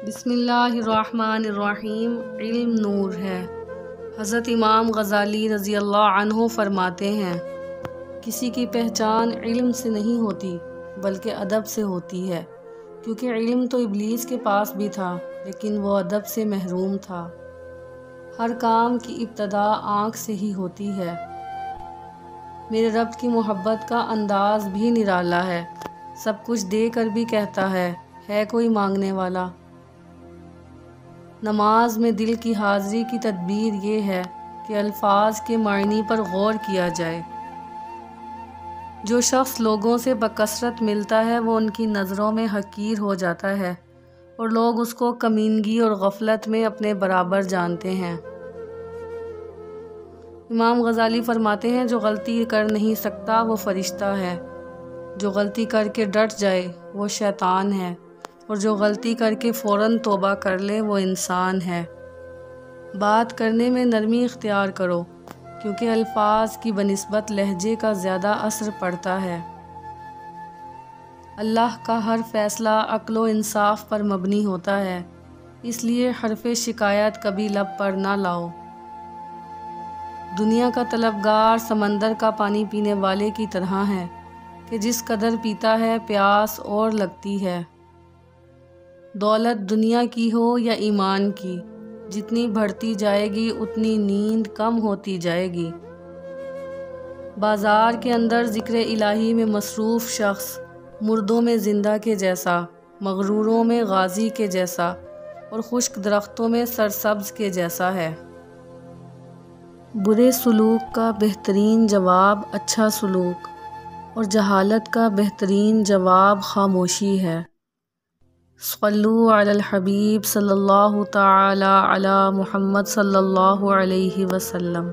بسم اللہ الرحمن الرحیم۔ علم نور ہے۔ حضرت امام غزالی رضی اللہ عنہ فرماتے ہیں، کسی کی پہچان علم سے نہیں ہوتی بلکہ ادب سے ہوتی ہے، کیونکہ علم تو ابلیس کے پاس بھی تھا لیکن وہ ادب سے محروم تھا۔ ہر کام کی ابتدا آنکھ سے ہی ہوتی ہے۔ میرے رب کی محبت کا انداز بھی نرالا ہے، سب کچھ دے کر بھی کہتا ہے کوئی مانگنے والا۔ نماز میں دل کی حاضری کی تدبیر یہ ہے کہ الفاظ کے معنی پر غور کیا جائے۔ جو شخص لوگوں سے بکثرت ملتا ہے وہ ان کی نظروں میں حقیر ہو جاتا ہے اور لوگ اس کو کمینگی اور غفلت میں اپنے برابر جانتے ہیں۔ امام غزالی فرماتے ہیں، جو غلطی کر نہیں سکتا وہ فرشتہ ہے، جو غلطی کر کے ڈٹ جائے وہ شیطان ہے، اور جو غلطی کر کے فوراً توبہ کر لے وہ انسان ہے۔ بات کرنے میں نرمی اختیار کرو، کیونکہ الفاظ کی بنسبت لہجے کا زیادہ اثر پڑتا ہے۔ اللہ کا ہر فیصلہ عقل و انصاف پر مبنی ہوتا ہے، اس لیے حرف شکایت کبھی لب پر نہ لاؤ۔ دنیا کا طلبگار سمندر کا پانی پینے والے کی طرح ہے کہ جس قدر پیتا ہے پیاس اور لگتی ہے۔ دولت دنیا کی ہو یا ایمان کی، جتنی بڑھتی جائے گی اتنی نیند کم ہوتی جائے گی۔ بازار کے اندر ذکر الہی میں مصروف شخص مردوں میں زندہ کے جیسا، مغروروں میں غازی کے جیسا اور خشک درختوں میں سرسبز کے جیسا ہے۔ برے سلوک کا بہترین جواب اچھا سلوک، اور جہالت کا بہترین جواب خاموشی ہے۔ صلو علی الحبیب صلی اللہ تعالی علی محمد صلی اللہ علیہ وسلم۔